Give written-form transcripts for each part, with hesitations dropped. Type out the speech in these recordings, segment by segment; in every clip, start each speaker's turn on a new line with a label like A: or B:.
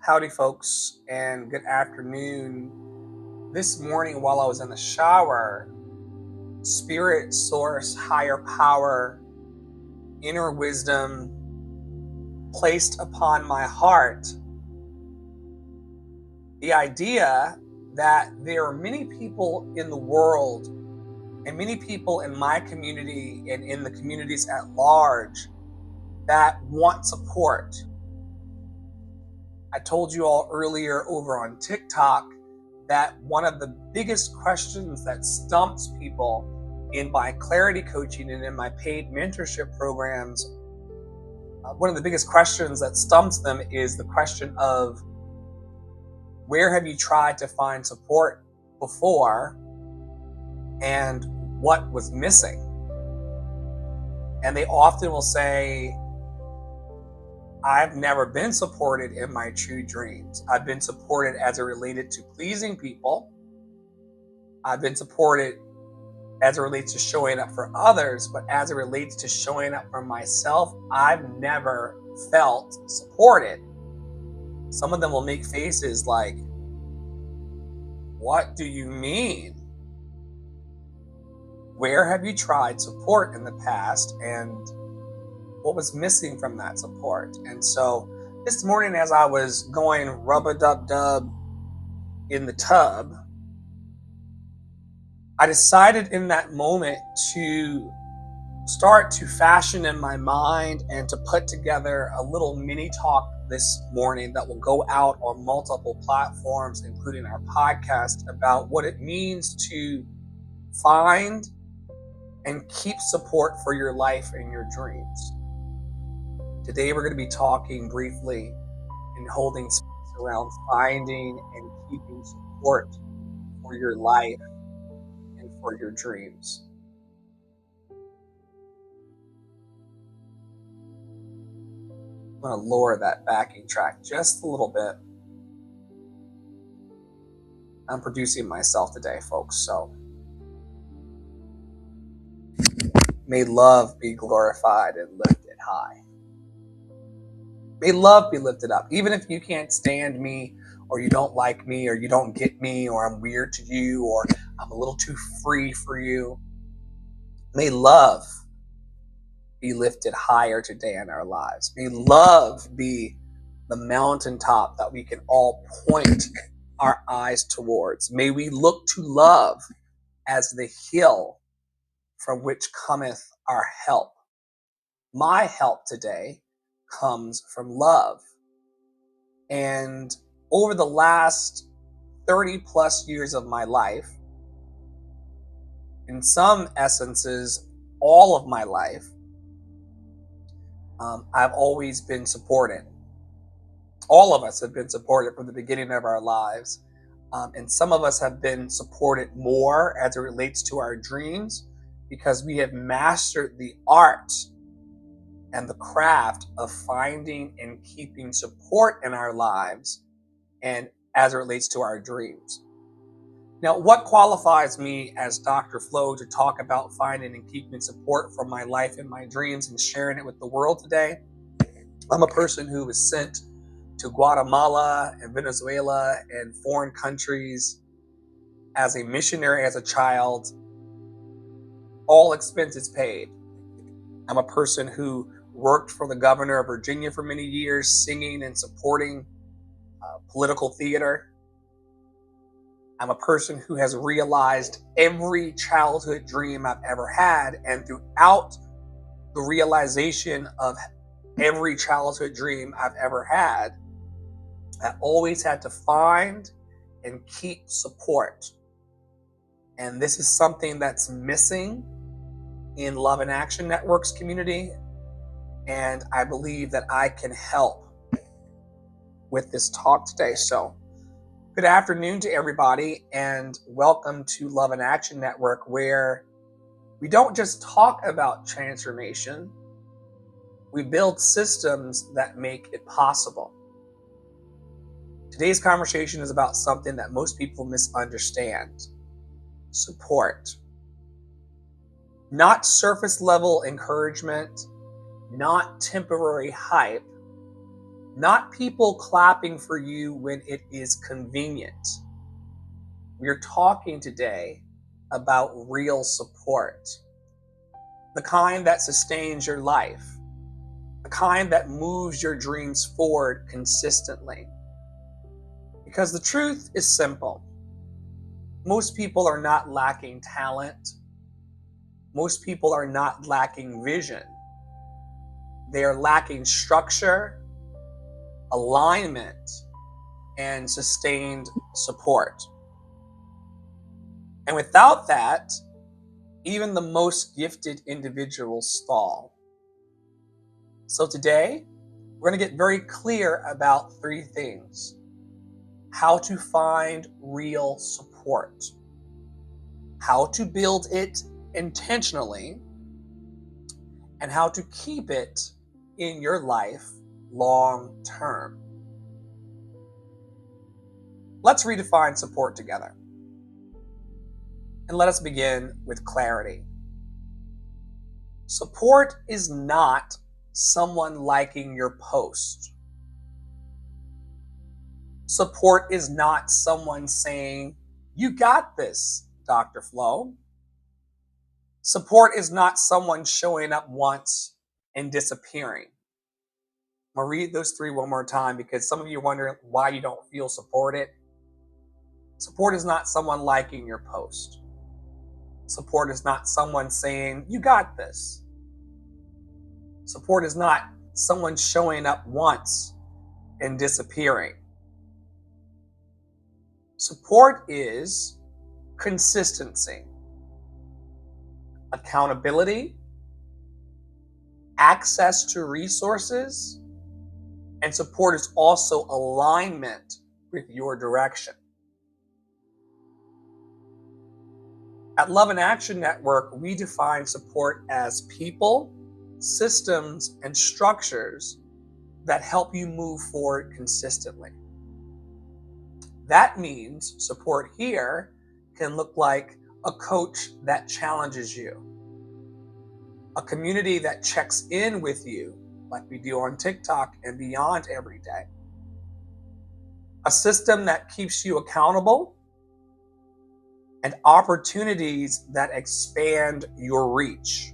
A: Howdy, folks, and good afternoon. This morning, while I was in the shower, spirit, source, higher power, inner wisdom placed upon my heart the idea that there are many people in the world and many people in my community and in the communities at large that want support. I told you all earlier over on TikTok that one of the biggest questions that stumps people in my clarity coaching and in my paid mentorship programs, one of the biggest questions that stumps them is the question of, where have you tried to find support before and what was missing? And they often will say, I've never been supported in my true dreams. I've been supported as it related to pleasing people. I've been supported as it relates to showing up for others, but as it relates to showing up for myself, I've never felt supported. Some of them will make faces like, what do you mean? Where have you tried support in the past, and what was missing from that support? And so this morning, as I was going rub-a-dub-dub in the tub, I decided in that moment to start to fashion in my mind and to put together a little mini talk this morning that will go out on multiple platforms, including our podcast, about what it means to find and keep support for your life and your dreams. Today we're going to be talking briefly and holding space around finding and keeping support for your life and for your dreams. I'm going to lower that backing track just a little bit. I'm producing myself today, folks, so may love be glorified and lifted high. May love be lifted up. Even if you can't stand me, or you don't like me, or you don't get me, or I'm weird to you, or I'm a little too free for you, may love be lifted higher today in our lives. May love be the mountaintop that we can all point our eyes towards. May we look to love as the hill from which cometh our help. My help today comes from love. And over the last 30 plus years of my life, in some essences, all of my life, I've always been supported. All of us have been supported from the beginning of our lives. And some of us have been supported more as it relates to our dreams, because we have mastered the art and the craft of finding and keeping support in our lives and as it relates to our dreams. Now, what qualifies me as Dr. Flo to talk about finding and keeping support for my life and my dreams and sharing it with the world today? I'm a person who was sent to Guatemala and Venezuela and foreign countries as a missionary as a child, all expenses paid. I'm a person who worked for the governor of Virginia for many years, singing and supporting political theater. I'm a person who has realized every childhood dream I've ever had, and throughout the realization of every childhood dream I've ever had, I always had to find and keep support. And this is something that's missing in Love and Action Network's community, and I believe that I can help with this talk today. So good afternoon to everybody, and welcome to Love and Action Network, where we don't just talk about transformation, we build systems that make it possible. Today's conversation is about something that most people misunderstand: support. Not surface level encouragement, not temporary hype, not people clapping for you when it is convenient. We're talking today about real support, the kind that sustains your life, the kind that moves your dreams forward consistently. Because the truth is simple. Most people are not lacking talent. Most people are not lacking vision. They are lacking structure, alignment, and sustained support. And without that, even the most gifted individuals stall. So today, we're going to get very clear about three things: how to find real support, how to build it intentionally, and how to keep it in your life long term. Let's redefine support together. And let us begin with clarity. Support is not someone liking your post. Support is not someone saying, "You got this, Dr. Flo." Support is not someone showing up once and disappearing. I'm going to read those three one more time because some of you are wondering why you don't feel supported. Support is not someone liking your post. Support is not someone saying, "You got this." Support is not someone showing up once and disappearing. Support is consistency, accountability, access to resources, and support is also alignment with your direction. At Love in Action Network, we define support as people, systems, and structures that help you move forward consistently. That means support here can look like a coach that challenges you, a community that checks in with you, like we do on TikTok and beyond every day, a system that keeps you accountable, and opportunities that expand your reach.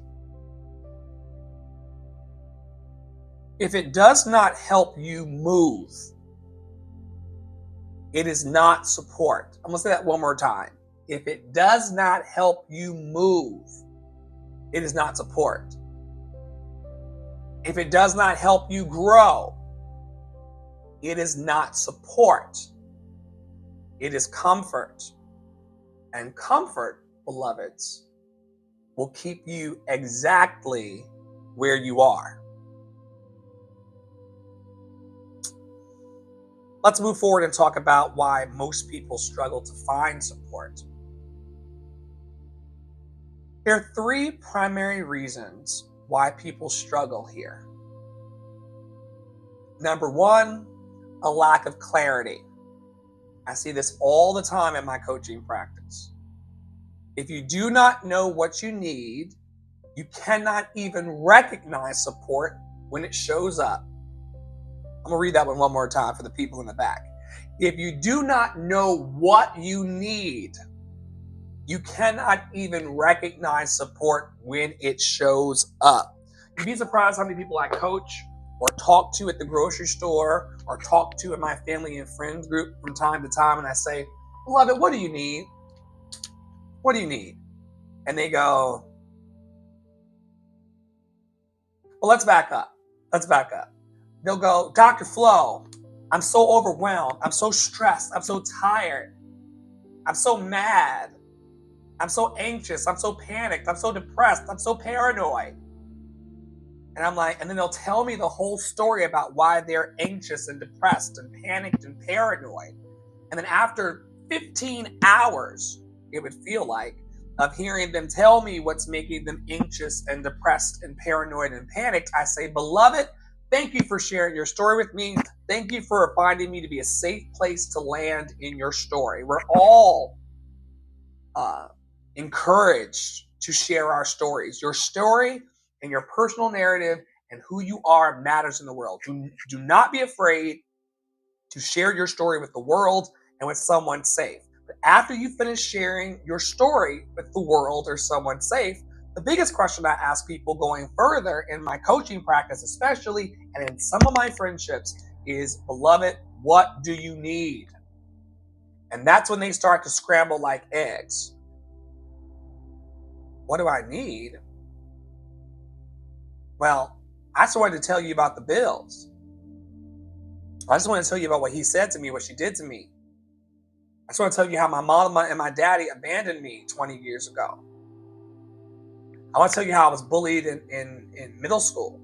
A: If it does not help you move, it is not support. I'm going to say that one more time. If it does not help you move, it is not support. If it does not help you grow, it is not support. It is comfort. And comfort, beloveds, will keep you exactly where you are. Let's move forward and talk about why most people struggle to find support. There are three primary reasons why people struggle here. Number one, a lack of clarity. I see this all the time in my coaching practice. If you do not know what you need, you cannot even recognize support when it shows up. I'm going to read that one more time for the people in the back. If you do not know what you need, you cannot even recognize support when it shows up. You'd be surprised how many people I coach or talk to at the grocery store or talk to in my family and friends group from time to time, and I say, "Beloved, what do you need? What do you need?" And they go, "Well, let's back up. Let's back up." They'll go, "Dr. Flo, I'm so overwhelmed. I'm so stressed. I'm so tired. I'm so mad. I'm so anxious. I'm so panicked. I'm so depressed. I'm so paranoid." And I'm like, and then they'll tell me the whole story about why they're anxious and depressed and panicked and paranoid. And then after 15 hours, it would feel like, of hearing them tell me what's making them anxious and depressed and paranoid and panicked, I say, "Beloved, thank you for sharing your story with me. Thank you for finding me to be a safe place to land in your story. We're all encouraged to share our stories. Your story and your personal narrative and who you are matters in the world. Do not be afraid to share your story with the world and with someone safe. But after you finish sharing your story with the world or someone safe, the biggest question I ask people going further in my coaching practice, especially, and in some of my friendships, is, beloved, what do you need? And that's when they start to scramble like eggs. What do I need? Well, I just wanted to tell you about the bills. I just want to tell you about what he said to me, what she did to me. I just want to tell you how my mom and my daddy abandoned me 20 years ago. I want to tell you how I was bullied in middle school.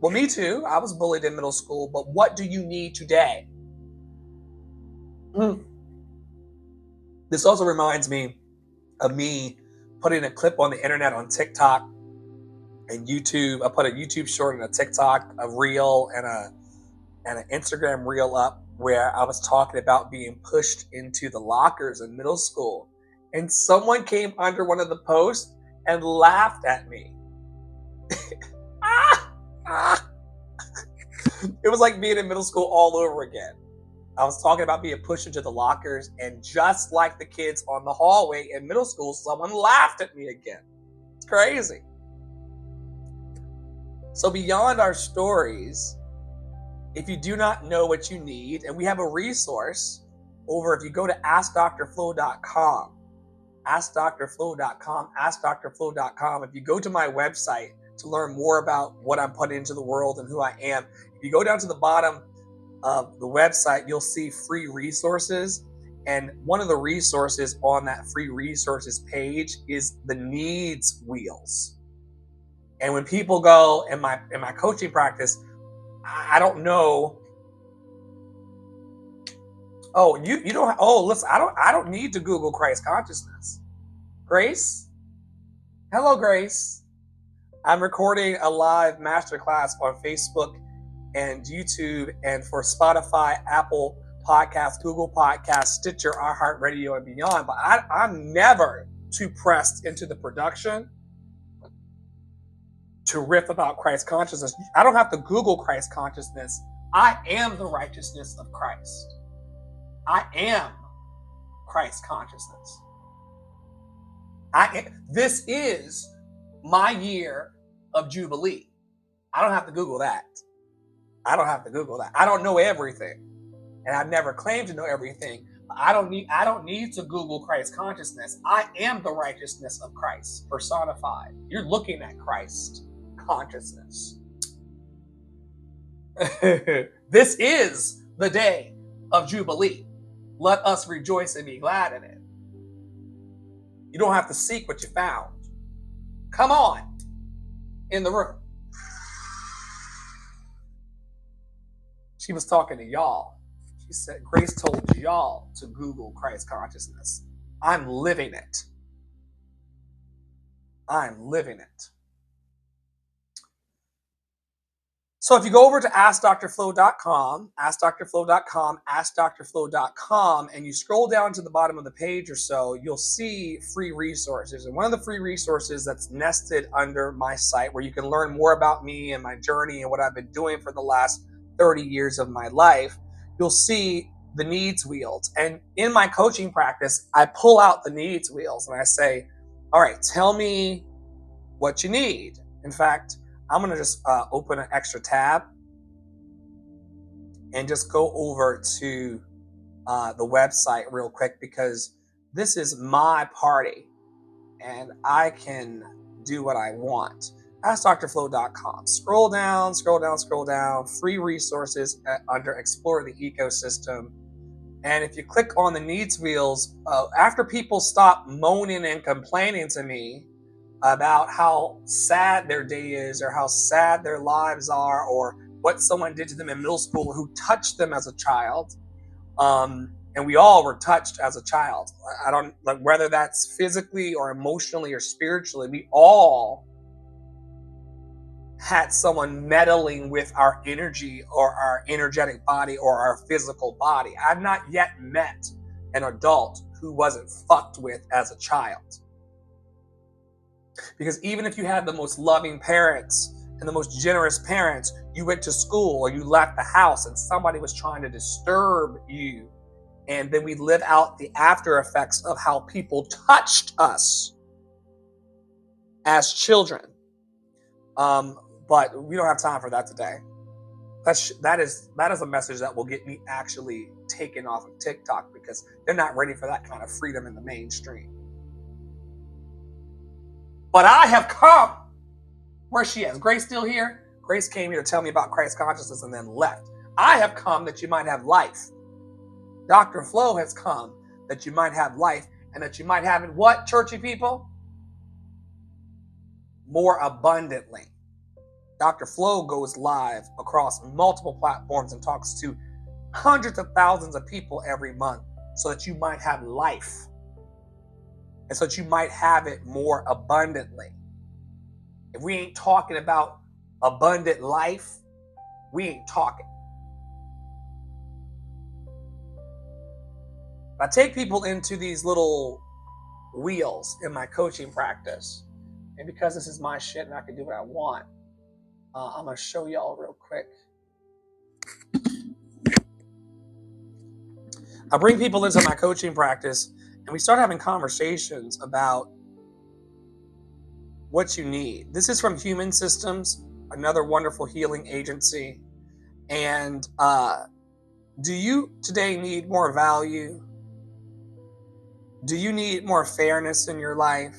A: Well, me too. I was bullied in middle school, but what do you need today? This also reminds me of me putting a clip on the internet on TikTok and YouTube. I put a YouTube short and a TikTok, a reel, and an Instagram reel up where I was talking about being pushed into the lockers in middle school. And someone came under one of the posts and laughed at me. It was like being in middle school all over again. I was talking about being pushed into the lockers, and just like the kids on the hallway in middle school, someone laughed at me again. It's crazy. So beyond our stories, if you do not know what you need, and we have a resource over, if you go to AskDrFlo.com, AskDrFlo.com, if you go to my website to learn more about what I'm putting into the world and who I am, if you go down to the bottom of the website, you'll see free resources. And one of the resources on that free resources page is the needs wheels. And when people go in my coaching practice, I don't know. Oh, you don't. Oh, listen, I don't need to Google Christ consciousness. Grace, hello, Grace. I'm recording a live masterclass on Facebook and YouTube, and for Spotify, Apple Podcasts, Google Podcasts, Stitcher, iHeartRadio, and beyond. But I'm never too pressed into the production to riff about Christ consciousness. I don't have to Google Christ consciousness. I am the righteousness of Christ. I am Christ consciousness. This is my year of Jubilee. I don't have to Google that. I don't know everything, and I've never claimed to know everything. I don't need to Google Christ consciousness. I am the righteousness of Christ personified. You're looking at Christ consciousness. This is the day of Jubilee. Let us rejoice and be glad in it. You don't have to seek what you found. Come on in the room. She was talking to y'all. She said, Grace told y'all to Google Christ consciousness. I'm living it. I'm living it. So if you go over to AskDrFlo.com, AskDrFlo.com, and you scroll down to the bottom of the page or so, you'll see free resources. And one of the free resources that's nested under my site, where you can learn more about me and my journey and what I've been doing for the last 30 years of my life, you'll see the needs wheels. And in my coaching practice, I pull out the needs wheels and I say, all right, tell me what you need. In fact, I'm going to just open an extra tab and just go over to the website real quick, because this is my party and I can do what I want. AskDrFlo.com. Scroll down, free resources under Explore the Ecosystem. And if you click on the needs wheels, after people stop moaning and complaining to me about how sad their day is, or how sad their lives are, or what someone did to them in middle school, who touched them as a child, and we all were touched as a child. I don't like whether that's physically or emotionally or spiritually. We all had someone meddling with our energy or our energetic body or our physical body. I've not yet met an adult who wasn't fucked with as a child. Because even if you had the most loving parents and the most generous parents, you went to school or you left the house and somebody was trying to disturb you. And then we live out the after effects of how people touched us as children. But we don't have time for that today. That is a message that will get me actually taken off of TikTok, because they're not ready for that kind of freedom in the mainstream. But I have come. Where's she at? Grace still here? Grace came here to tell me about Christ consciousness and then left. I have come that you might have life. Dr. Flo has come that you might have life, and that you might have it what, churchy people? More abundantly. Dr. Flo goes live across multiple platforms and talks to hundreds of thousands of people every month so that you might have life, and so that you might have it more abundantly. If we ain't talking about abundant life, we ain't talking. I take people into these little wheels in my coaching practice. And because this is my shit and I can do what I want, I'm going to show y'all real quick. I bring people into my coaching practice and we start having conversations about what you need. This is from Human Systems, another wonderful healing agency. And do you today need more value? Do you need more fairness in your life?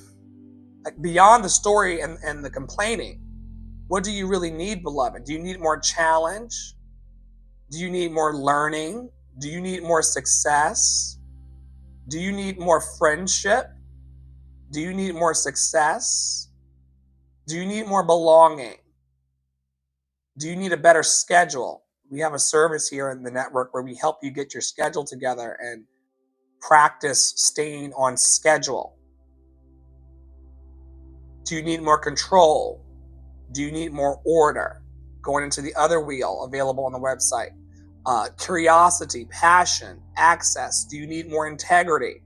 A: Like, beyond the story and the complaining, what do you really need, beloved? Do you need more challenge? Do you need more learning? Do you need more success? Do you need more friendship? Do you need more success? Do you need more belonging? Do you need a better schedule? We have a service here in the network where we help you get your schedule together and practice staying on schedule. Do you need more control? Do you need more order? Going into the other wheel available on the website. Curiosity, passion, access. Do you need more integrity?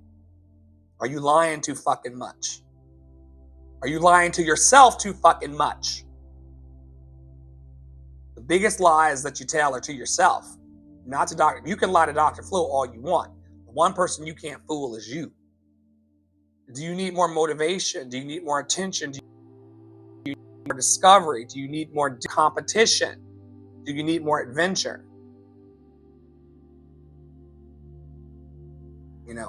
A: Are you lying too fucking much? Are you lying to yourself too fucking much? The biggest lies that you tell are to yourself, not to Dr. You can lie to Dr. Flo all you want. The one person you can't fool is you. Do you need more motivation? Do you need more attention? Do you need more discovery? Do you need more competition? Do you need more adventure?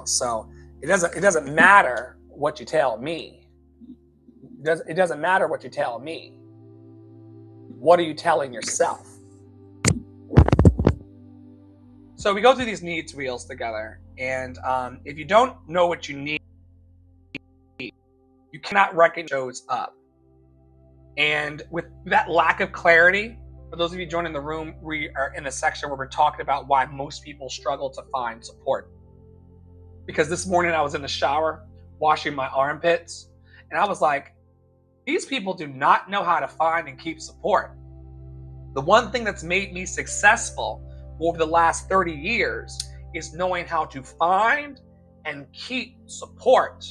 A: So it doesn't matter what you tell me. It doesn't matter what you tell me. What are you telling yourself? So we go through these needs wheels together, and if you don't know what you need, you cannot recognize it shows up. And with that lack of clarity, for those of you joining the room, we are in a section where we're talking about why most people struggle to find support. Because this morning I was in the shower washing my armpits, and I was like, these people do not know how to find and keep support. The one thing that's made me successful over the last 30 years is knowing how to find and keep support.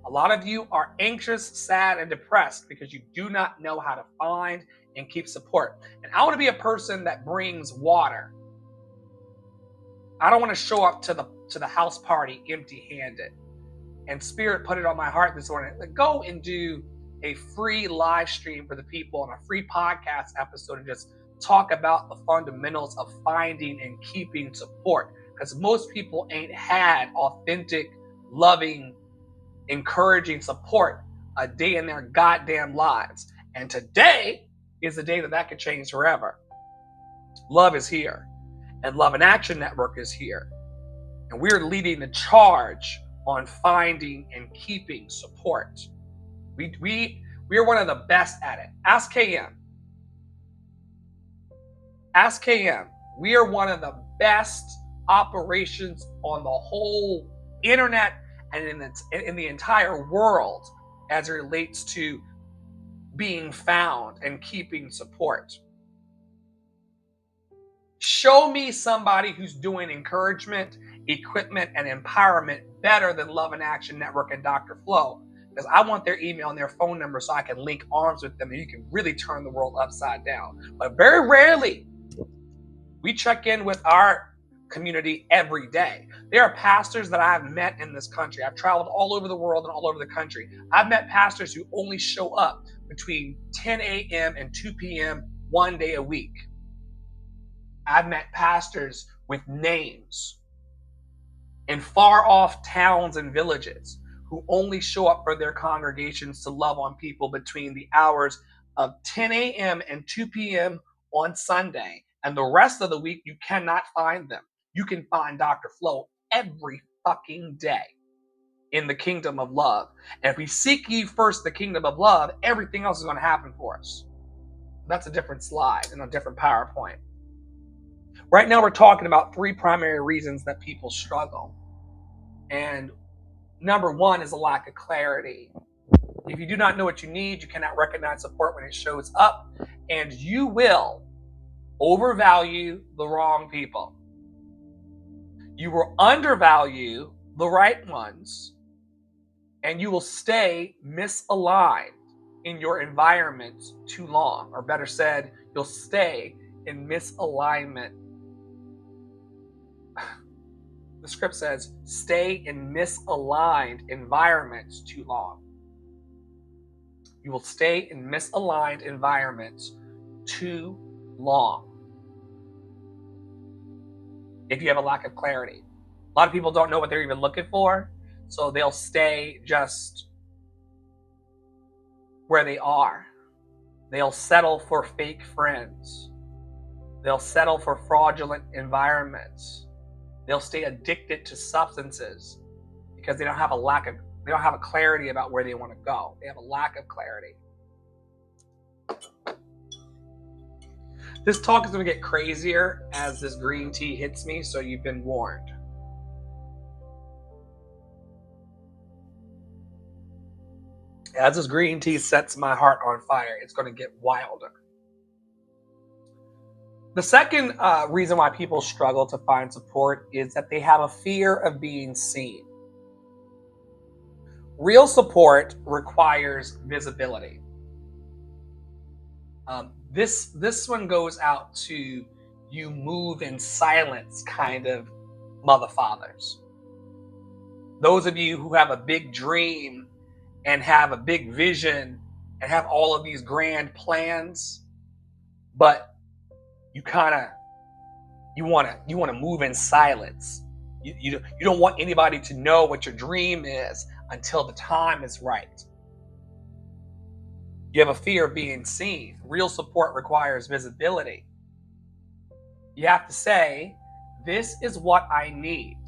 A: A lot of you are anxious, sad, and depressed because you do not know how to find and keep support. And I want to be a person that brings water. I don't want to show up to the house party empty-handed. And Spirit put it on my heart this morning. Go and do a free live stream for the people and a free podcast episode and just talk about the fundamentals of finding and keeping support. Because most people ain't had authentic, loving, encouraging support a day in their goddamn lives. And today is the day that could change forever. Love is here. And Love in Action Network is here. And we're leading the charge on finding and keeping support. We are one of the best at it. Ask KM. Ask KM. We are one of the best operations on the whole internet and in the entire world as it relates to being found and keeping support. Show me somebody who's doing encouragement, equipment, and empowerment better than Love in Action Network and Dr. Flo. because I want their email and their phone number so I can link arms with them and you can really turn the world upside down. But very rarely we check in with our community every day. There are pastors that I've met in this country. I've traveled all over the world and all over the country. I've met pastors who only show up between 10 a.m. and 2 p.m. one day a week. I've met pastors with names in far off towns and villages who only show up for their congregations to love on people between the hours of 10 a.m. and 2 p.m. on Sunday. And the rest of the week, you cannot find them. You can find Dr. Flo every fucking day in the kingdom of love. And if we seek ye first the kingdom of love, everything else is going to happen for us. That's a different slide and a different PowerPoint. Right now, we're talking about 3 primary reasons that people struggle. And number 1 is a lack of clarity. If you do not know what you need, you cannot recognize support when it shows up, and you will overvalue the wrong people. You will undervalue the right ones, and you will stay misaligned in your environment too long. Or better said, you'll stay in misalignment. The script says, stay in misaligned environments too long. You will stay in misaligned environments too long if you have a lack of clarity. A lot of people don't know what they're even looking for, so they'll stay just where they are. They'll settle for fake friends. They'll settle for fraudulent environments. They'll stay addicted to substances because they don't have a clarity about where they want to go. They have a lack of clarity. This talk is going to get crazier as this green tea hits me, so you've been warned. As this green tea sets my heart on fire, it's going to get wilder. The second reason why people struggle to find support is that they have a fear of being seen. Real support requires visibility. This one goes out to you move in silence kind of mother fathers. Those of you who have a big dream and have a big vision and have all of these grand plans, but you want to move in silence. You don't want anybody to know what your dream is until the time is right. You have a fear of being seen. Real support requires visibility. You have to say, this is what I need.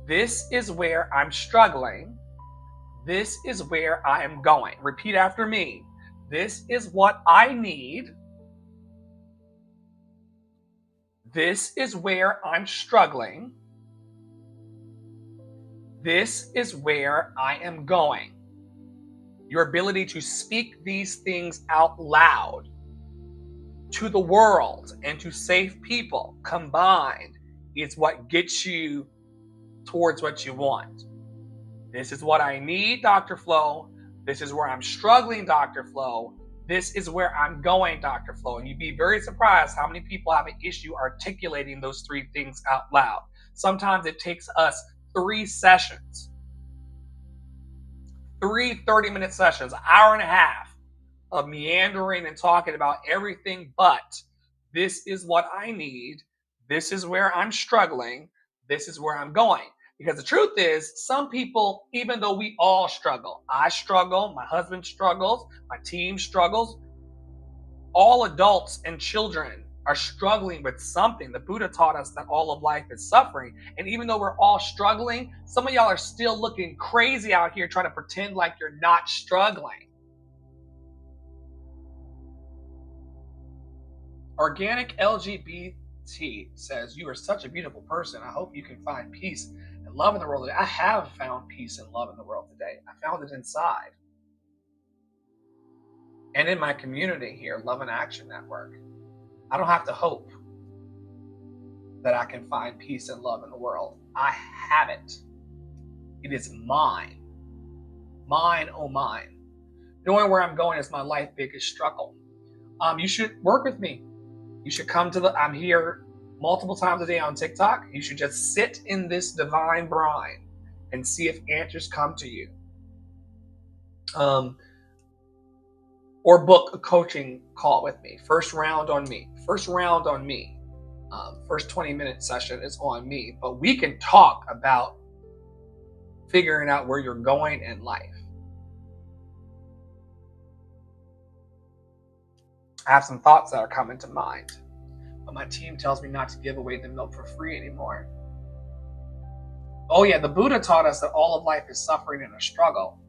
A: This is where I'm struggling. This is where I am going. Repeat after me. This is what I need. This is where I'm struggling. This is where I am going. Your ability to speak these things out loud to the world and to safe people combined is what gets you towards what you want. This is what I need, Dr. Flo. This is where I'm struggling, Dr. Flo. This is where I'm going, Dr. Flo. And you'd be very surprised how many people have an issue articulating those 3 things out loud. Sometimes it takes us 3 sessions, 3 30-minute sessions, an hour and a half of meandering and talking about everything but this is what I need. This is where I'm struggling. This is where I'm going. Because the truth is, some people, even though we all struggle, I struggle, my husband struggles, my team struggles, all adults and children are struggling with something. The Buddha taught us that all of life is suffering. And even though we're all struggling, some of y'all are still looking crazy out here trying to pretend like you're not struggling. Organic LGBT says, you are such a beautiful person. I hope you can find peace and love in the world today. I have found peace and love in the world today. I found it inside. And in my community here, Love and Action Network. I don't have to hope that I can find peace and love in the world. I have it. It is mine. Mine, oh mine. Knowing where I'm going is my life's biggest struggle. You should work with me. You should come to I'm here multiple times a day on TikTok. You should just sit in this divine brine and see if answers come to you. Or book a coaching call with me. First round on me. First 20-minute session is on me. But we can talk about figuring out where you're going in life. I have some thoughts that are coming to mind. But my team tells me not to give away the milk for free anymore. Oh yeah, the Buddha taught us that all of life is suffering and a struggle.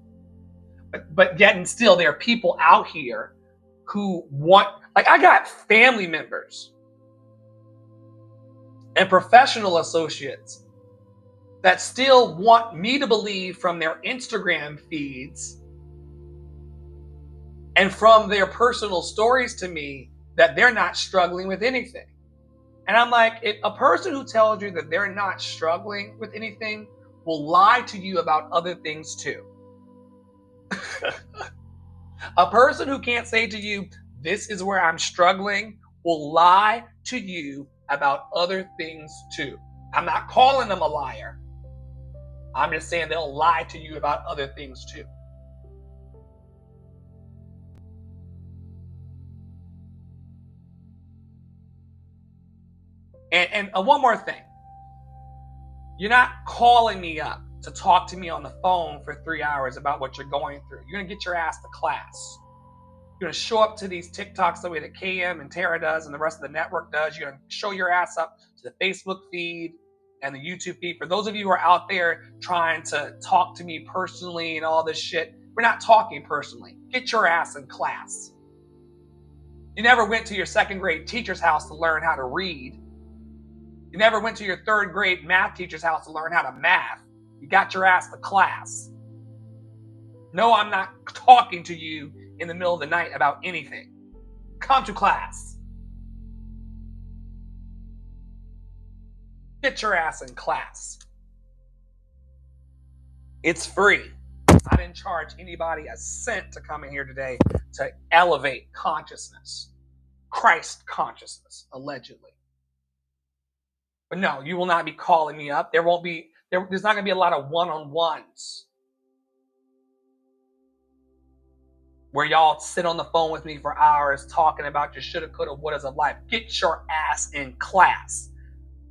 A: But yet and still, there are people out here who want, like I got family members and professional associates that still want me to believe from their Instagram feeds and from their personal stories to me that they're not struggling with anything. And I'm like, if a person who tells you that they're not struggling with anything will lie to you about other things too. A person who can't say to you, this is where I'm struggling, will lie to you about other things too. I'm not calling them a liar. I'm just saying they'll lie to you about other things too. And one more thing. You're not calling me up to talk to me on the phone for 3 hours about what you're going through. You're going to get your ass to class. You're going to show up to these TikToks the way that KM and Tara does and the rest of the network does. You're going to show your ass up to the Facebook feed and the YouTube feed. For those of you who are out there trying to talk to me personally and all this shit, we're not talking personally. Get your ass in class. You never went to your second grade teacher's house to learn how to read. You never went to your third grade math teacher's house to learn how to math. You got your ass to class. No, I'm not talking to you in the middle of the night about anything. Come to class. Get your ass in class. It's free. I didn't charge anybody a cent to come in here today to elevate consciousness. Christ consciousness, allegedly. But no, you will not be calling me up. There's not going to be a lot of one-on-ones where y'all sit on the phone with me for hours talking about your shoulda, coulda, wouldas of life. Get your ass in class.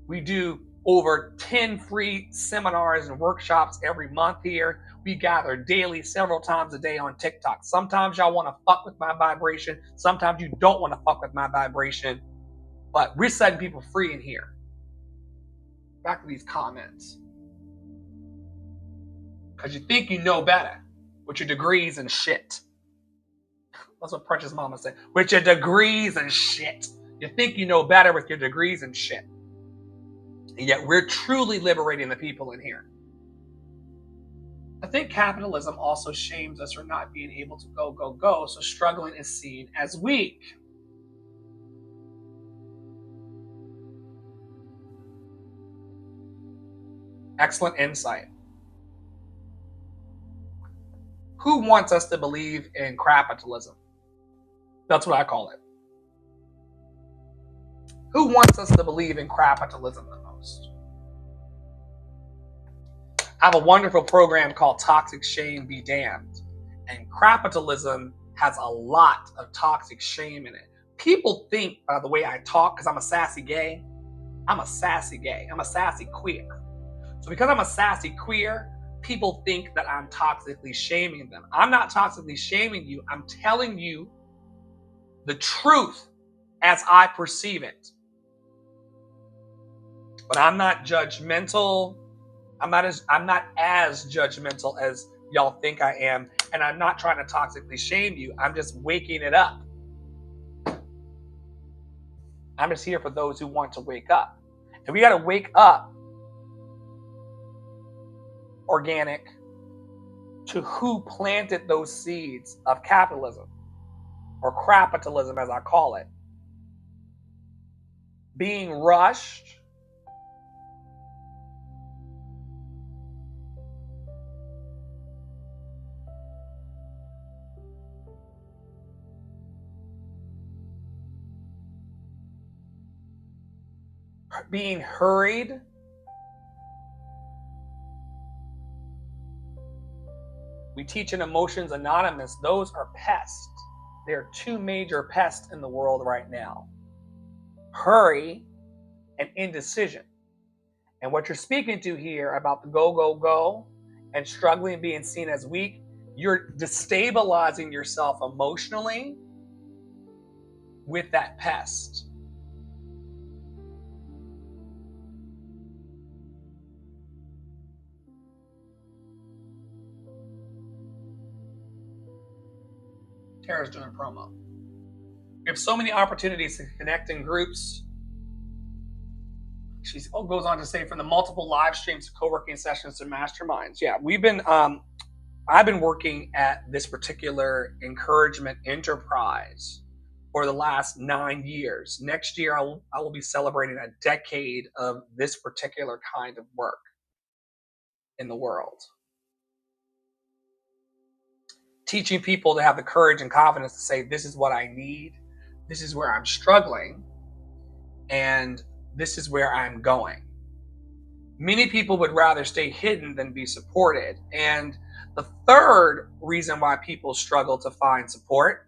A: We do over 10 free seminars and workshops every month here. We gather daily, several times a day on TikTok. Sometimes y'all want to fuck with my vibration. Sometimes you don't want to fuck with my vibration. But we're setting people free in here. Back to these comments. Because you think you know better with your degrees and shit. That's what Precious Mama said. With your degrees and shit. You think you know better with your degrees and shit. And yet we're truly liberating the people in here. I think capitalism also shames us for not being able to go. So struggling is seen as weak. Excellent insight. Who wants us to believe in capitalism? That's what I call it. Who wants us to believe in capitalism the most? I have a wonderful program called Toxic Shame Be Damned. And capitalism has a lot of toxic shame in it. People think by the way I talk, because I'm a sassy gay, I'm a sassy queer. So because I'm a sassy queer, people think that I'm toxically shaming them. I'm not toxically shaming you. I'm telling you the truth as I perceive it. But I'm not judgmental. I'm not as judgmental as y'all think I am. And I'm not trying to toxically shame you. I'm just waking it up. I'm just here for those who want to wake up. And we got to wake up, organic, to who planted those seeds of capitalism, or crapitalism as I call it. Being rushed, being hurried, we teach in Emotions Anonymous, those are pests. There are two major pests in the world right now: hurry and indecision. And what you're speaking to here about the go, go, go and struggling, being seen as weak, you're destabilizing yourself emotionally with that pest. Tara's doing a promo. We have so many opportunities to connect in groups. She goes on to say, from the multiple live streams to co-working sessions to masterminds. Yeah, I've been working at this particular encouragement enterprise for the last 9 years. Next year, I will be celebrating a decade of this particular kind of work in the world. Teaching people to have the courage and confidence to say, this is what I need, this is where I'm struggling, and this is where I'm going. Many people would rather stay hidden than be supported. And the third reason why people struggle to find support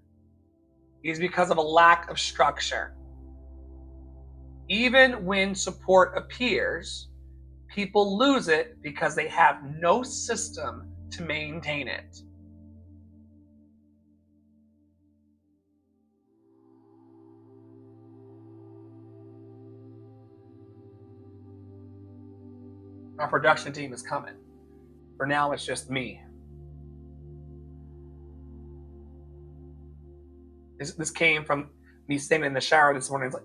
A: is because of a lack of structure. Even when support appears, people lose it because they have no system to maintain it. Our production team is coming. For now, it's just me. This came from me standing in the shower this morning. It's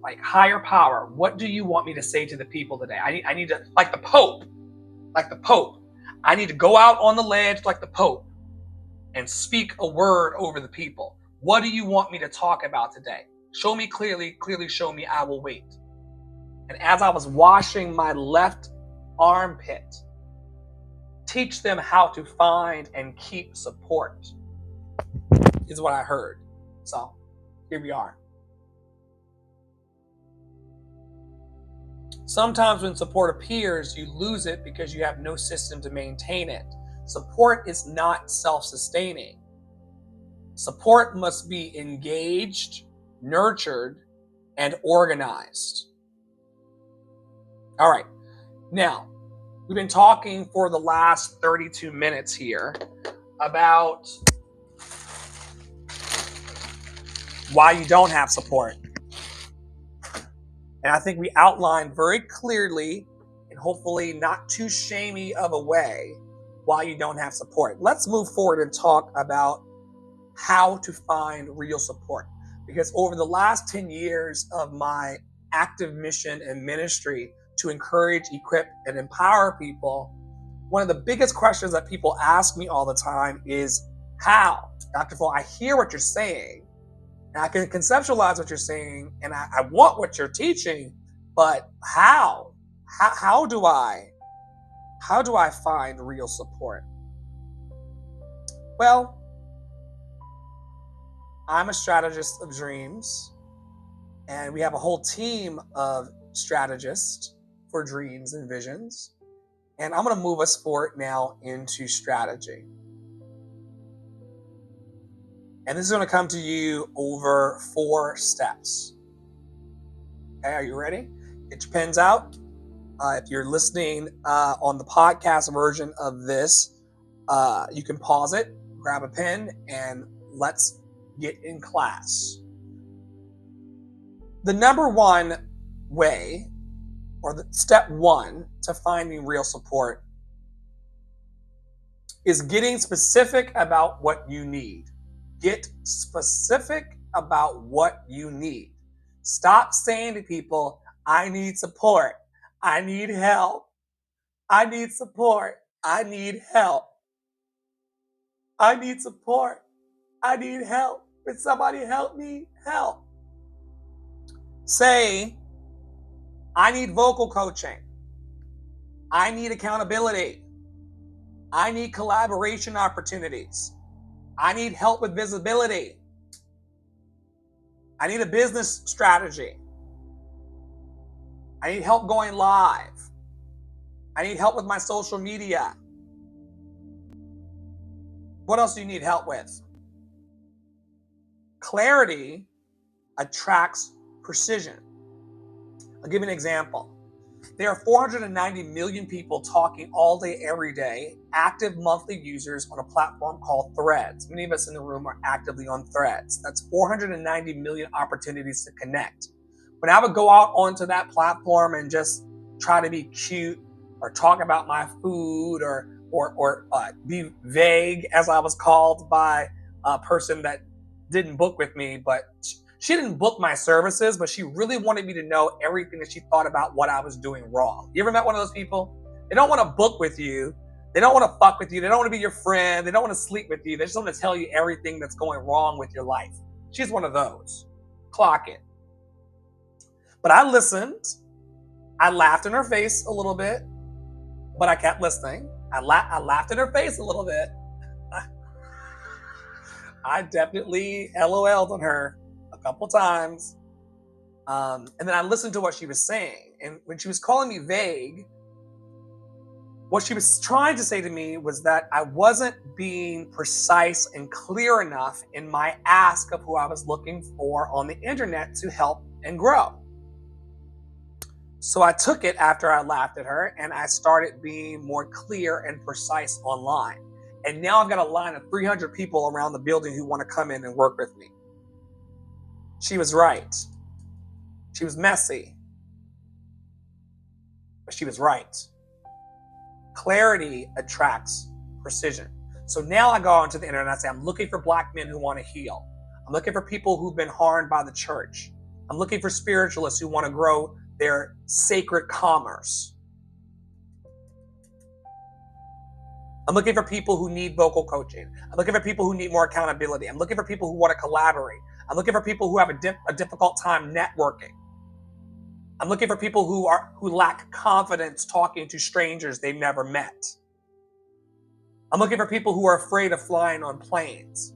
A: like higher power, what do you want me to say to the people today? I need to, like the Pope, I need to go out on the ledge like the Pope and speak a word over the people. What do you want me to talk about today? Show me clearly show me, I will wait. And as I was washing my left armpit, teach them how to find and keep support, is what I heard. So here we are. Sometimes when support appears, you lose it because you have no system to maintain it. Support is not self-sustaining. Support must be engaged, nurtured, and organized. All right. Now, we've been talking for the last 32 minutes here about why you don't have support. And I think we outlined very clearly, and hopefully not too shamey of a way, why you don't have support. Let's move forward and talk about how to find real support. Because over the last 10 years of my active mission and ministry to encourage, equip, and empower people, one of the biggest questions that people ask me all the time is, how? Dr. Full, I hear what you're saying, and I can conceptualize what you're saying, and I want what you're teaching, but how? How do I find real support? Well, I'm a strategist of dreams, and we have a whole team of strategists for dreams and visions. And I'm going to move us forward now into strategy. And this is going to come to you over 4 steps. Okay, are you ready? Get your pens out. If you're listening on the podcast version of this, you can pause it, grab a pen, and let's get in class. The number one way, or the step 1 to finding real support, is getting specific about what you need. Get specific about what you need. Stop saying to people, I need support. I need help. I need support. I need help. I need support. I need help. Can somebody help me? Help. Say, I need vocal coaching. I need accountability. I need collaboration opportunities. I need help with visibility. I need a business strategy. I need help going live. I need help with my social media. What else do you need help with? Clarity attracts precision. I'll give you an example. There are 490 million people talking all day, every day, active monthly users on a platform called Threads. Many of us in the room are actively on Threads. That's 490 million opportunities to connect. When I would go out onto that platform and just try to be cute or talk about my food or be vague, as I was called by a person that didn't book with me, but she didn't book my services, but she really wanted me to know everything that she thought about what I was doing wrong. You ever met one of those people? They don't want to book with you. They don't want to fuck with you. They don't want to be your friend. They don't want to sleep with you. They just want to tell you everything that's going wrong with your life. She's one of those. Clock it. But I listened. I laughed in her face a little bit, but I kept listening. I laughed in her face a little bit. I definitely LOL'd on her a couple times. And then I listened to what she was saying. And when she was calling me vague, what she was trying to say to me was that I wasn't being precise and clear enough in my ask of who I was looking for on the internet to help and grow. So I took it after I laughed at her and I started being more clear and precise online. And now I've got a line of 300 people around the building who want to come in and work with me. She was right. She was messy, but she was right. Clarity attracts precision. So now I go onto the internet and I say, I'm looking for Black men who want to heal. I'm looking for people who've been harmed by the church. I'm looking for spiritualists who want to grow their sacred commerce. I'm looking for people who need vocal coaching. I'm looking for people who need more accountability. I'm looking for people who want to collaborate. I'm looking for people who have a difficult time networking. I'm looking for people who lack confidence talking to strangers they've never met. I'm looking for people who are afraid of flying on planes.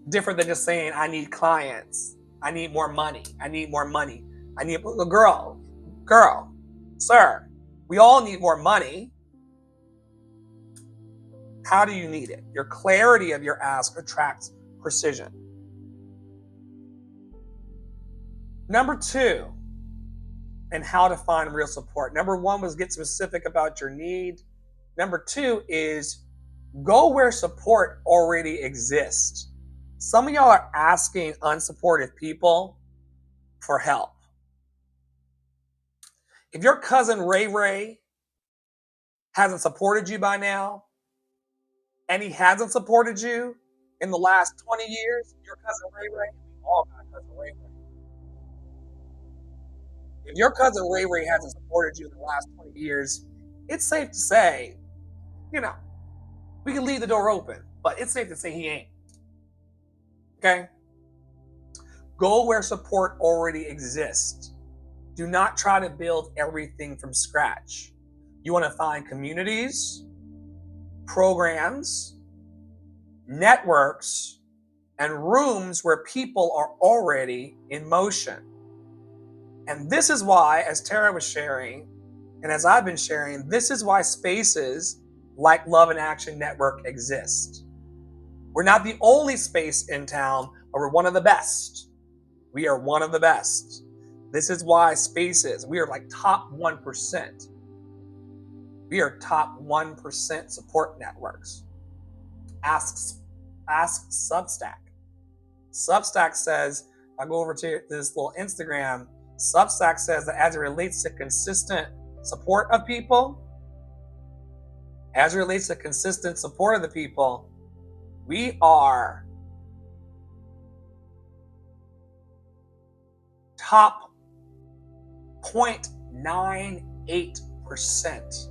A: Different than just saying, I need clients. I need more money. I need more money. I need a girl, sir. We all need more money. How do you need it? Your clarity of your ask attracts precision. Number 2, and how to find real support. Number 1 was get specific about your need. Number 2 is go where support already exists. Some of y'all are asking unsupportive people for help. If your cousin Ray Ray hasn't supported you by now, and he hasn't supported you in the last 20 years, your cousin Ray Ray, we all got cousin Ray Ray. If your cousin Ray Ray hasn't supported you in the last 20 years, it's safe to say, we can leave the door open, but it's safe to say he ain't. Okay? Go where support already exists. Do not try to build everything from scratch. You want to find communities, programs, networks, and rooms where people are already in motion. And this is why, as Tara was sharing, and as I've been sharing, this is why spaces like Love in Action Network exist. We're not the only space in town, but we're one of the best. We are one of the best. This is why spaces, we are like top 1%. We are top 1% support networks. Ask Substack. Substack says, I go over to this little Instagram, Substack says that as it relates to consistent support of people, we are top 0.98%.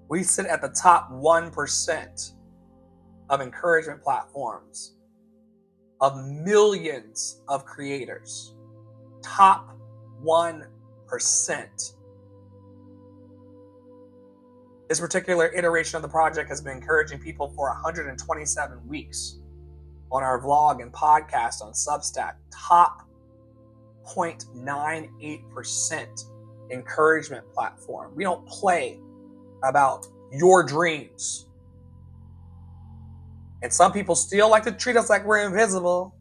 A: We sit at the top 1% of encouragement platforms, of millions of creators. Top 1%. This particular iteration of the project has been encouraging people for 127 weeks. on our vlog and podcast on Substack. Top 0.98% encouragement platform. We don't play about your dreams. And some people still like to treat us like we're invisible.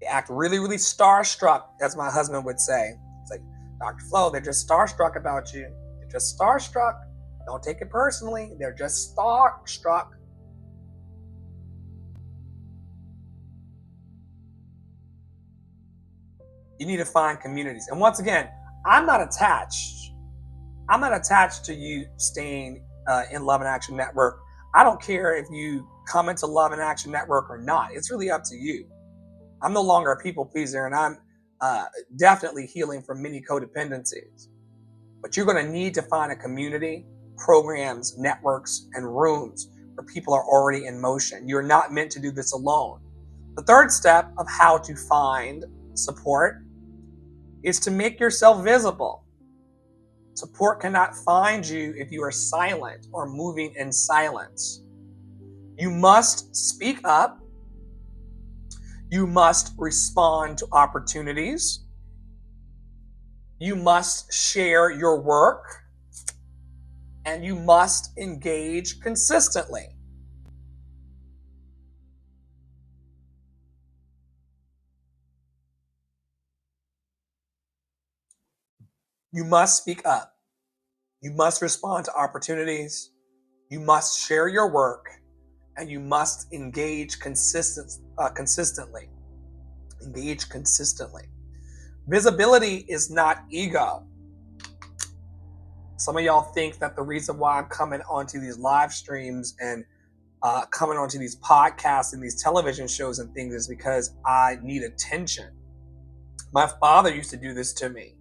A: They act really, really starstruck, as my husband would say. It's like, Dr. Flo, they're just starstruck about you. They're just starstruck. Don't take it personally. They're just starstruck. You need to find communities. And once again, I'm not attached to you staying in Love and Action Network. I don't care if you come into Love and Action Network or not. It's really up to you. I'm no longer a people pleaser, and I'm definitely healing from many codependencies. But you're going to need to find a community, programs, networks, and rooms where people are already in motion. You're not meant to do this alone. The third step of how to find support is to make yourself visible. Support cannot find you if you are silent or moving in silence. You must speak up. You must respond to opportunities. You must share your work. And you must engage consistently. You must speak up. You must respond to opportunities. You must share your work. And you must engage consistently. Engage consistently. Visibility is not ego. Some of y'all think that the reason why I'm coming onto these live streams and coming onto these podcasts and these television shows and things is because I need attention. My father used to do this to me.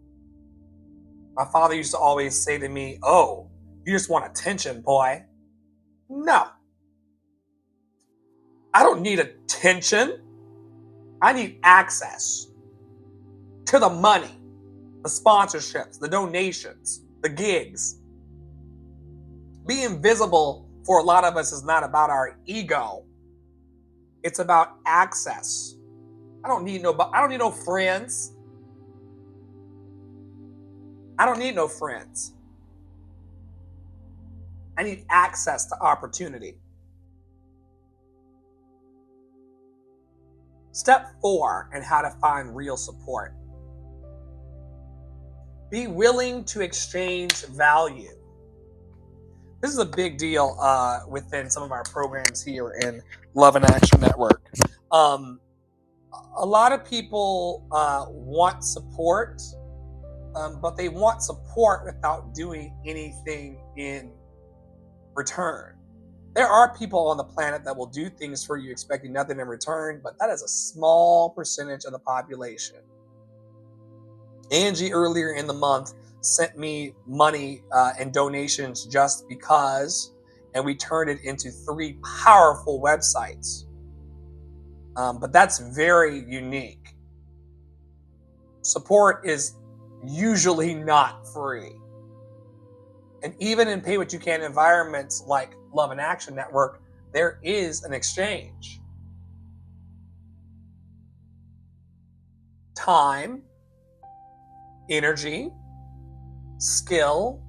A: My father used to always say to me, "Oh, you just want attention, boy." No. I don't need attention. I need access to the money, the sponsorships, the donations, the gigs. Being visible for a lot of us is not about our ego. It's about access. I don't need no friends. I don't need no friends. I need access to opportunity. Step 4 in how to find real support. Be willing to exchange value. This is a big deal within some of our programs here in Love and Action Network. A lot of people want support, but they want support without doing anything in return. There are people on the planet that will do things for you expecting nothing in return, but that is a small percentage of the population. Angie earlier in the month sent me money and donations just because, and we turned it into 3 powerful websites. But that's very unique. Support is usually not free. And even in pay what you can environments like Love and Action Network, there is an exchange. Time, energy, skill,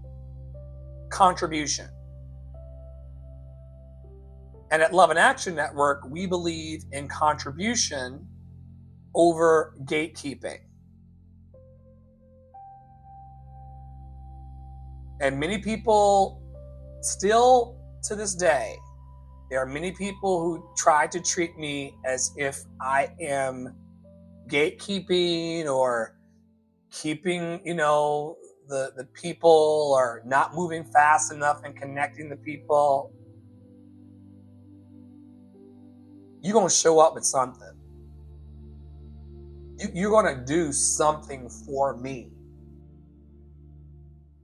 A: contribution. And at Love and Action Network, we believe in contribution over gatekeeping. And many people, still to this day, there are many people who try to treat me as if I am gatekeeping or keeping, the people, or not moving fast enough and connecting the people. You're going to show up with something. You're going to do something for me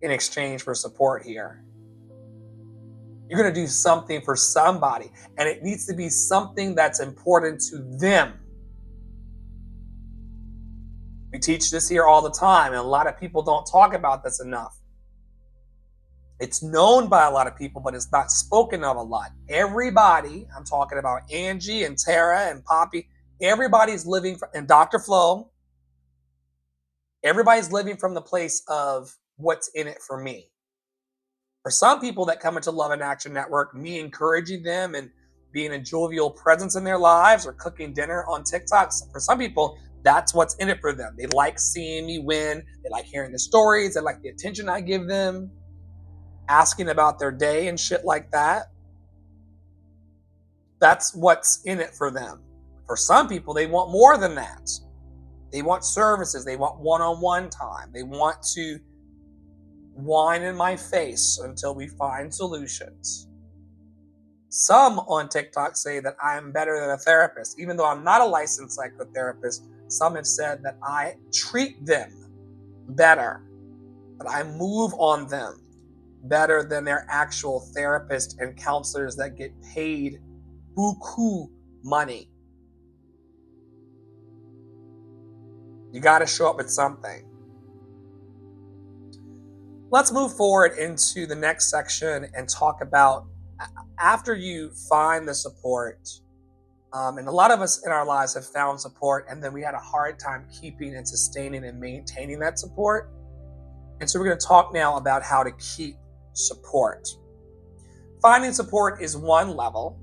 A: in exchange for support here. You're going to do something for somebody, and it needs to be something that's important to them. We teach this here all the time, and a lot of people don't talk about this enough. It's known by a lot of people, but it's not spoken of a lot. Everybody, I'm talking about Angie and Tara and Poppy, everybody's living, and Dr. Flo, everybody's living from the place of what's in it for me. For some people that come into Love in Action Network, me encouraging them and being a jovial presence in their lives or cooking dinner on TikTok, for some people, that's what's in it for them. They like seeing me win. They like hearing the stories. They like the attention I give them, asking about their day and shit like that. That's what's in it for them. For some people, they want more than that. They want services. They want one-on-one time. They want to whine in my face until we find solutions. Some on TikTok say that I am better than a therapist. Even though I'm not a licensed psychotherapist, some have said that I treat them better, that I move on them better than their actual therapists and counselors that get paid buku money. You got to show up with something. Let's move forward into the next section and talk about after you find the support. And a lot of us in our lives have found support, and then we had a hard time keeping and sustaining and maintaining that support. And so we're going to talk now about how to keep support. Finding support is one level.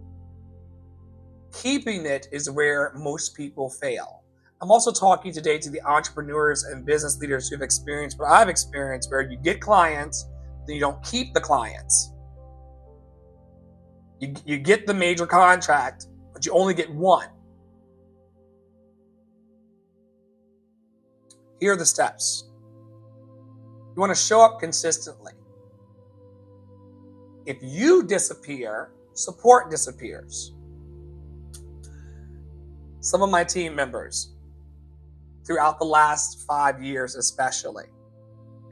A: Keeping it is where most people fail. I'm also talking today to the entrepreneurs and business leaders who've experienced what I've experienced, where you get clients, then you don't keep the clients. You get the major contract, but you only get one. Here are the steps. You want to show up consistently. If you disappear, support disappears. Some of my team members, throughout the last 5 years especially,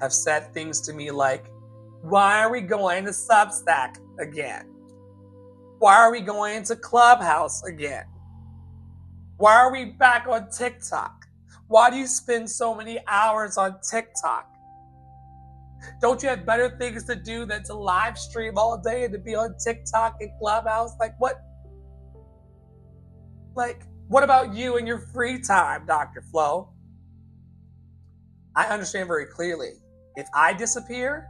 A: have said things to me like, why are we going to Substack again? Why are we going to Clubhouse again? Why are we back on TikTok? Why do you spend so many hours on TikTok? Don't you have better things to do than to live stream all day and to be on TikTok and Clubhouse? What about you and your free time, Dr. Flo? I understand very clearly. If I disappear,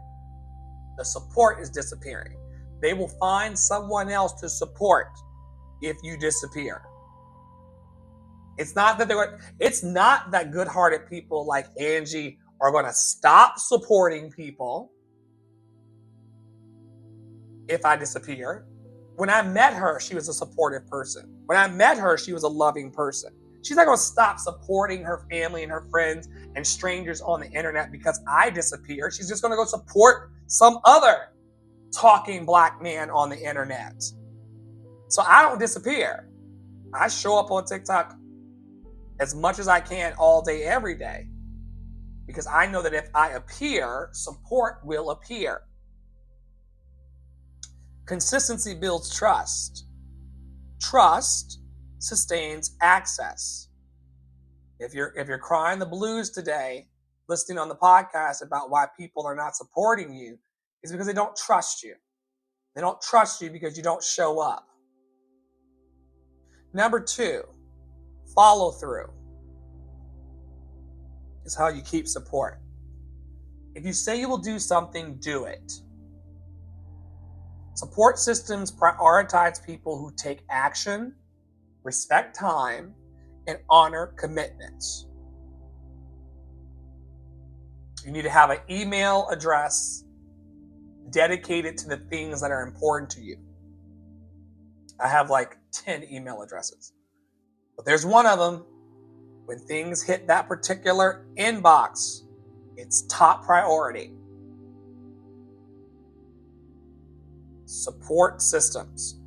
A: the support is disappearing. They will find someone else to support if you disappear. It's not that good-hearted people like Angie are going to stop supporting people if I disappear. When I met her, she was a supportive person. When I met her, she was a loving person. She's not going to stop supporting her family and her friends and strangers on the internet because I disappear. She's just going to go support some other talking black man on the internet. So I don't disappear. I show up on TikTok as much as I can all day, every day, because I know that if I appear, support will appear. Consistency builds trust. Trust sustains access. If you're crying the blues today, listening on the podcast about why people are not supporting you, it's because they don't trust you. They don't trust you because you don't show up. Number 2, follow through is how you keep support. If you say you will do something, do it. Support systems prioritize people who take action, respect time, and honor commitments. You need to have an email address dedicated to the things that are important to you. I have like 10 email addresses, but there's one of them. When things hit that particular inbox, it's top priority. Support systems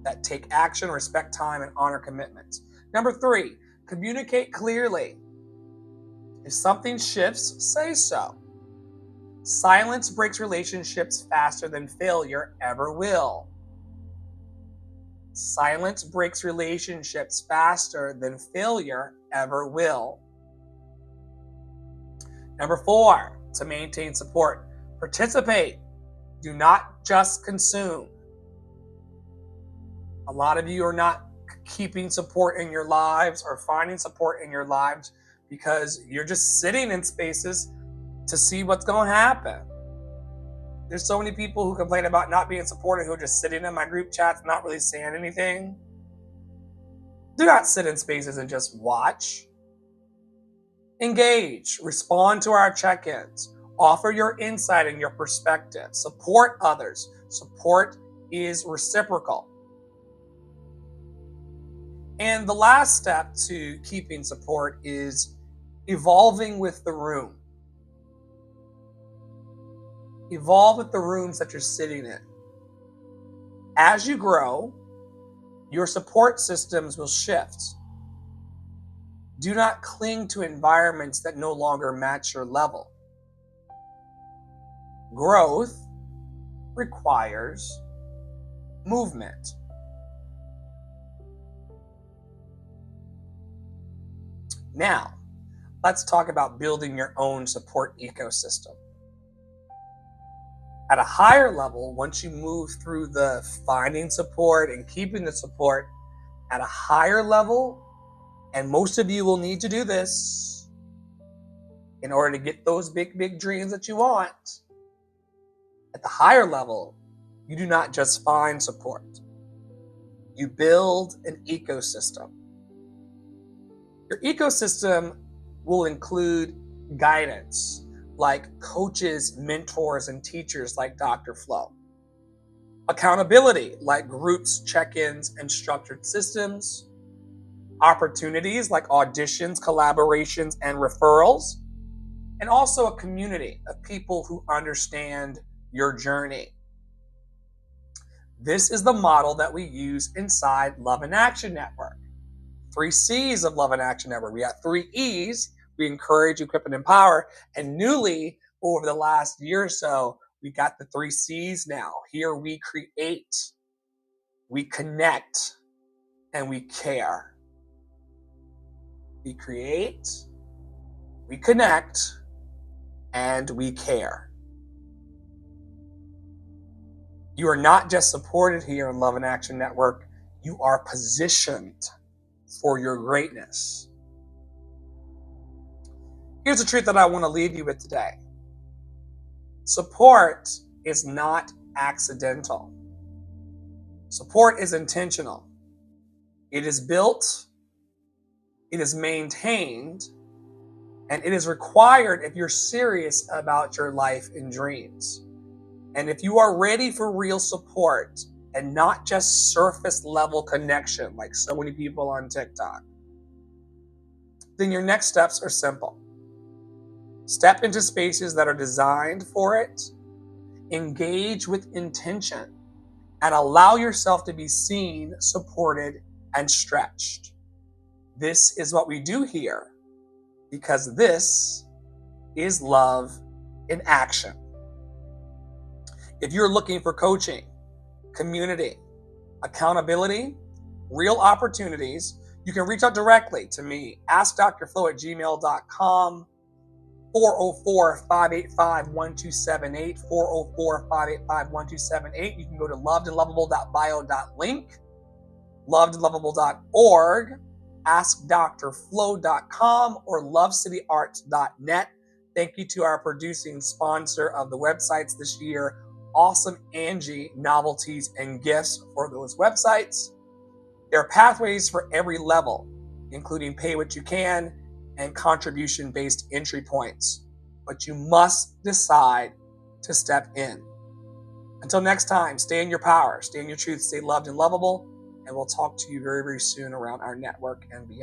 A: that take action, respect time, and honor commitments. Number 3, communicate clearly. If something shifts, say so. Silence breaks relationships faster than failure ever will. Silence breaks relationships faster than failure ever will. Number 4, to maintain support, participate. Do not just consume. A lot of you are not keeping support in your lives or finding support in your lives because you're just sitting in spaces to see what's going to happen. There's so many people who complain about not being supported who are just sitting in my group chats, not really saying anything. Do not sit in spaces and just watch. Engage, respond to our check-ins, offer your insight and your perspective, support others. Support is reciprocal. And the last step to keeping support is evolving with the room. Evolve with the rooms that you're sitting in. As you grow, your support systems will shift. Do not cling to environments that no longer match your level. Growth requires movement. Now, let's talk about building your own support ecosystem. At a higher level, once you move through the finding support and keeping the support at a higher level, and most of you will need to do this in order to get those big, big dreams that you want. At the higher level, you do not just find support. You build an ecosystem. Your ecosystem will include guidance, like coaches, mentors, and teachers like Dr. Flo. Accountability, like groups, check-ins, and structured systems. Opportunities like auditions, collaborations, and referrals. And also a community of people who understand your journey. This is the model that we use inside Love in Action Network. 3 C's of Love in Action Network. We got 3 E's. We encourage, equip, and empower. And newly, over the last year or so, we got the 3 C's now. Here we create, we connect, and we care. We create, we connect, and we care. You are not just supported here in Love in Action Network, you are positioned for your greatness. Here's the truth that I want to leave you with today. Support is not accidental. Support is intentional. It is built, it is maintained, and it is required if you're serious about your life and dreams. And if you are ready for real support and not just surface level connection like so many people on TikTok, then your next steps are simple. Step into spaces that are designed for it, engage with intention, and allow yourself to be seen, supported, and stretched. This is what we do here because this is Love in Action. If you're looking for coaching, community, accountability, real opportunities, you can reach out directly to me, askdrflo@gmail.com, 404-585-1278, 404-585-1278. You can go to lovedandlovable.bio.link, lovedandlovable.org, askdrflo.com, or lovecityarts.net. Thank you to our producing sponsor of the websites this year, Awesome Angie Novelties and Gifts for those websites. There are pathways for every level, including pay what you can and contribution-based entry points. But you must decide to step in. Until next time, stay in your power, stay in your truth, stay loved and lovable, and we'll talk to you very, very soon around our network and beyond.